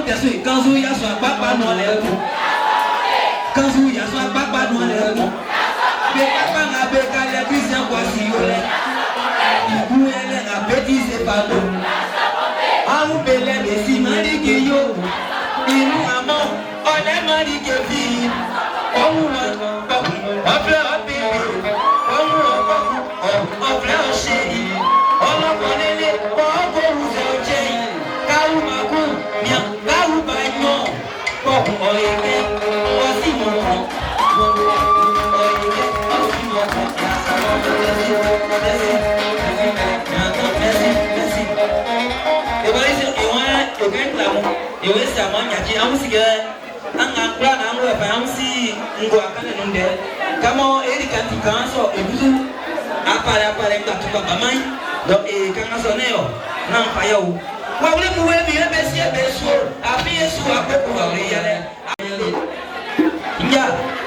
perçu. Quand vous y a soit papa non les coups. Quand vous y a soit papa non les coups. Mais papa n'a pas qu'à les cuisiner quoi si vous voulez. Il vous est un petit c'est pas bon. Ah vous belez mais si mari que yo. Il nous a mort. On est mari que vie. On vous on pleure un bébé. On pleure un chéri. On a connaît les pauvres vous êtes. Kaou magou, bien, kaou bagnon. Pour oyer, aussi mon nom. Merci. Et voilà,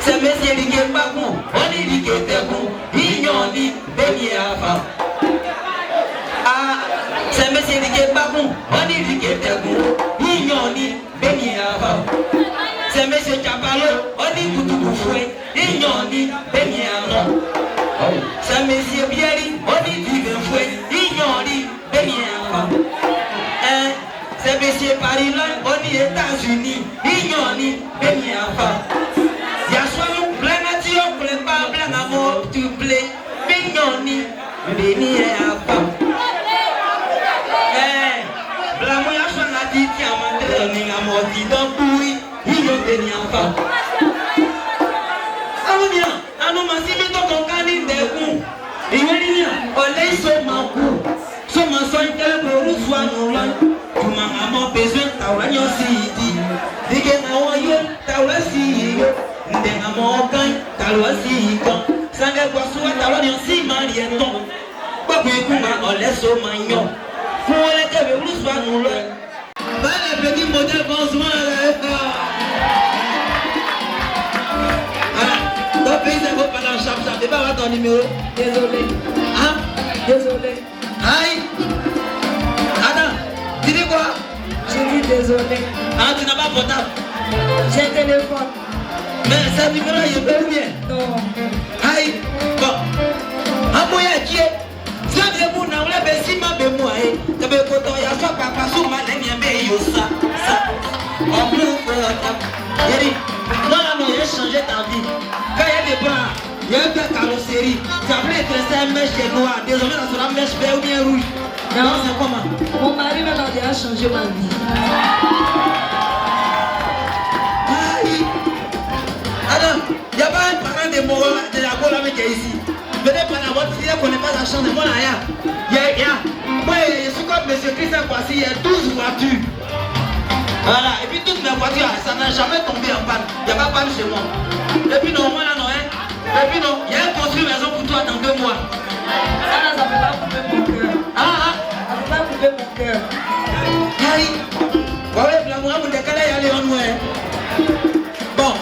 c'est monsieur qui est pas bon, on dit qu'il était bon, il dit béni avant. Ah, c'est monsieur qui est pas bon, on dit qu'il était bon, il dit béni avant. C'est monsieur Chapalo, on dit tout tout fouet, il dit béni avant. C'est monsieur Bieri, on dit divin fouet, il dit béni avant. C'est monsieur Paris, on dit États-Unis, il dit béni avant. Yassoyou plein nature, plein pas, plein amour, tu plais, mignoni, béni et avant. Blamou yassoy n'a dit, tiens, ma ni amour, dit donc oui, il y a béni avant. Ah non, ma si mais ton canine des coups, il y a rien, on les somme en coup, somme en soin, quel que nous soit nous là, tu m'as besoin, t'as rien aussi dit, dis que t'as rien aussi. Ndenga mokan talwasi kan sanga kwa suwa talwani si marieton kwa kuikumba oleso manyo fole kebe uluswa nulo ba le petit modèle bonsoir donc pays est pas dans chap c'est pas ton numéro désolé hein désolé aïe Adam tu dis quoi j'ai dit désolé ah tu n'as pas portable j'ai téléphone. Mais ça numéro est bien ou bien? Non. Aïe. Bon. Un moyen qui est. Ça vient pour nous, on l'a baissé ma bémoire. Ça veut dire que ya soit papa sous ma ligne, mais yo ça. On peut faire. Yeri. Non, non, il a changé ta vie. Quand il y a des bras, il y a une carrosserie. Ça voulait être ça, mèche noire. Désormais, ça sera mèche vert ou bien rouge. Non, c'est comment? Mon mari m'a déjà changé ma vie. Alors, il n'y a pas un parent de Moro de la Gola qui est ici. Venez par la voiture, si vous ne connaissez pas la chance de moi là. Moi, je suis comme M. Christian Kwasi, il y a 12 voitures. Voilà, et puis toutes mes voitures, ça n'a jamais tombé en panne. Il n'y a pas de panne chez moi. Et puis non, moi là, non, hein. Et puis non, il y a une construire maison pour toi dans 2 mois. Ça, ça ne peut pas couper mon cœur. Ah, ça ne peut pas couper mon cœur. Aïe. Voilà, l'amour, vous décalez, il y a les renoués. Bon.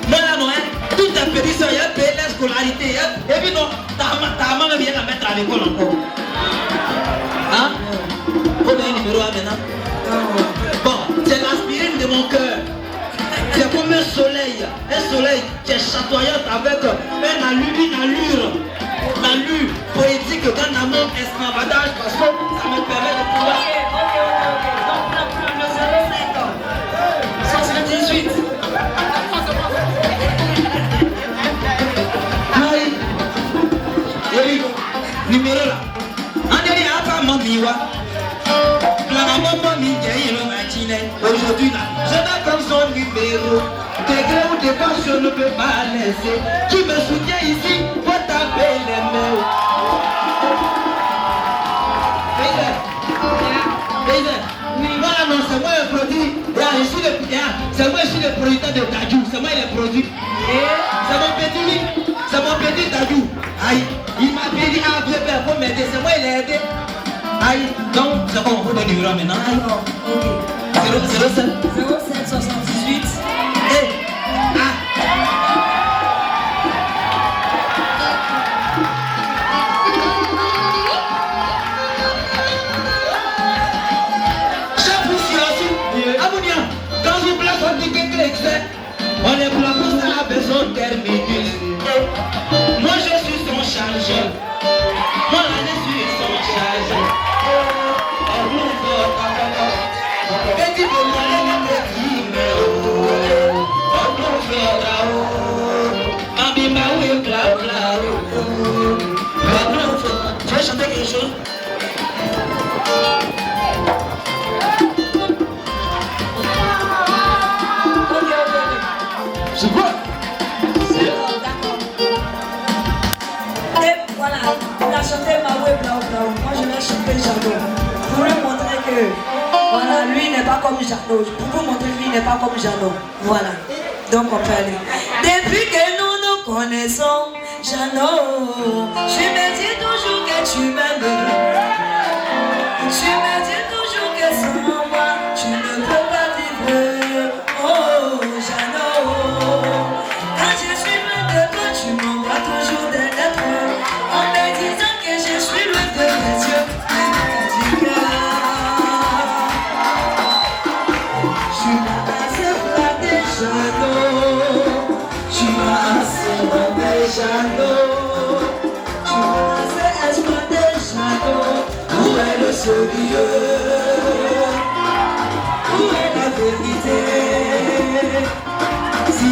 Non, là, non, hein. Tout est pédisseur, il y a payé la scolarité. Et puis non, ta maman vient la mettre à l'école encore. Hein? Vous avez un numéro là maintenant? Bon, c'est l'aspirine de mon cœur. C'est comme un soleil qui est chatoyant avec une allure poétique d'un amour extravagant parce que ça me permet de pouvoir. Ok. Donc, le 05 ans. 78. Numéro là. André a pas mon biwa. Aujourd'hui là, je n'ai comme son numéro. Degré ou départ, je ne peux pas laisser. Qui me soutient ici, faut taper les mains. Voilà, non, c'est moi le produit. C'est moi, je suis le producteur de Tadjou. C'est moi le produit. C'est mon petit Tadjou. Aïe, il m'a dit à vieux père pour m'aider. C'est moi, il a aidé. Aïe, donc c'est bon, on va le numéro maintenant. Aïe, ok. 07 78. Hey, fait. On est blanc pour ça, besoin terminus. Moi je suis son chargeur. Moi je suis son chargeur. Et dis moi les petits mais Mami oui bla bla. Tu veux chanter quelque chose? C'est quoi? D'accord. Et voilà, il a chanté Maoué Blau Blau. Moi je vais chanter Jadot. Pour lui montrer que voilà, lui n'est pas comme Jadot. Pour vous montrer que lui n'est pas comme Jadot. Voilà. Donc on peut aller. Depuis que nous nous connaissons, Jadot, je me dis toujours que tu m'aimes. Tu me dis toujours que sans moi, tu ne peux pas vivre. Oh, Jadot. Quand je suis loin de toi, tu m'envoies toujours des lettres en me disant que je suis loin de tes yeux et du cœur. Tu m'as assez flatté, Jadot. Tu m'as assez rompé, Jadot. Tu m'as assez exploité, Jadot. Où est le sérieux? Où est la vérité? Si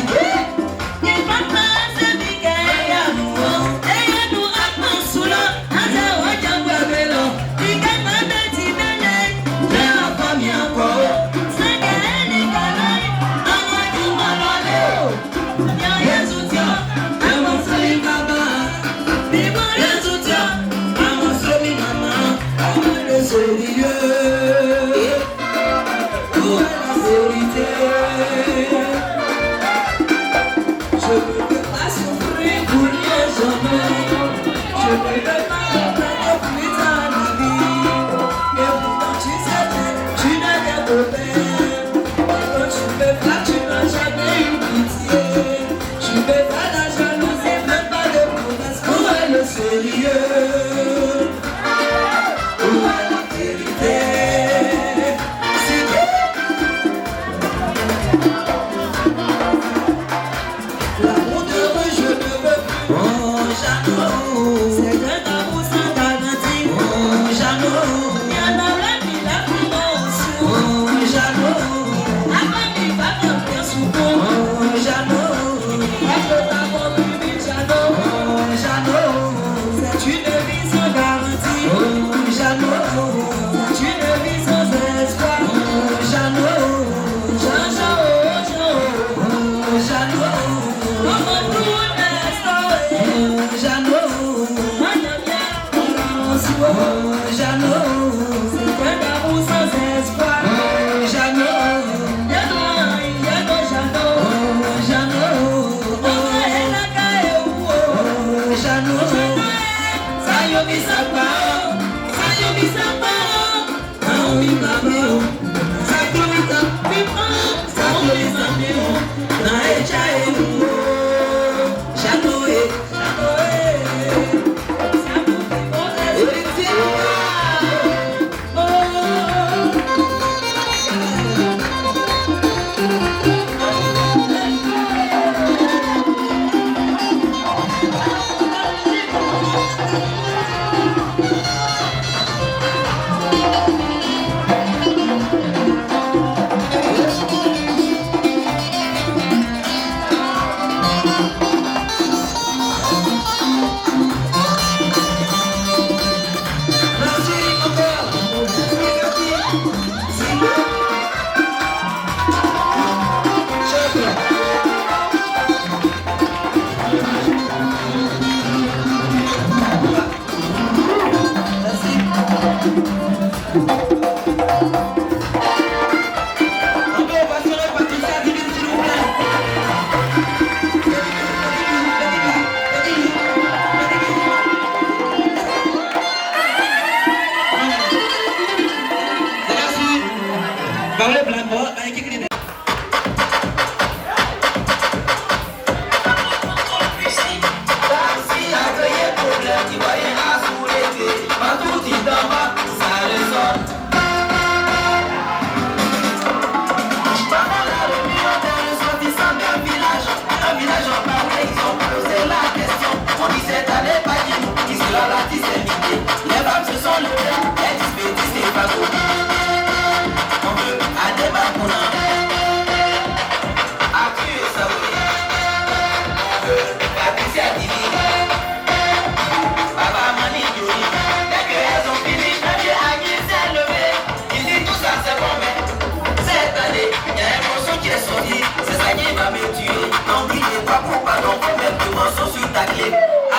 sorti, c'est ça qui va me tuer. N'oubliez pas pour pardon, faut mettre le morceau sur ta clé.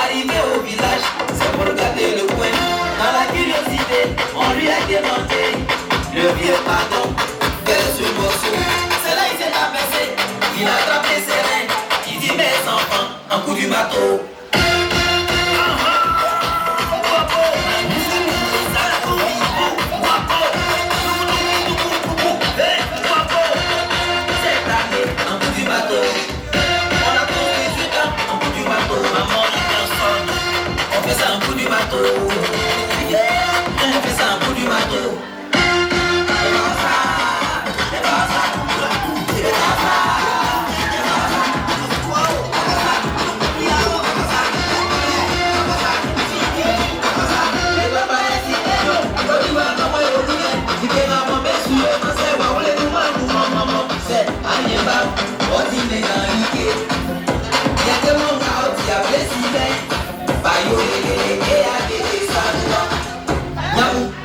Arrivé au village, c'est pour regarder le coin. Dans la curiosité, on lui a demandé le vieux pardon, vers ce morceau. C'est là il s'est abaissé, il a attrapé ses reins. Il dit mes enfants, un coup du bateau. On fait ça un coup du bateau. On fait ça un coup du bateau.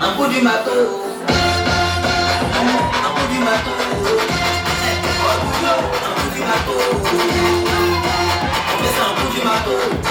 Un coup du bateau, un coup du bateau, un coup du bateau, on fait ça un coup du bateau.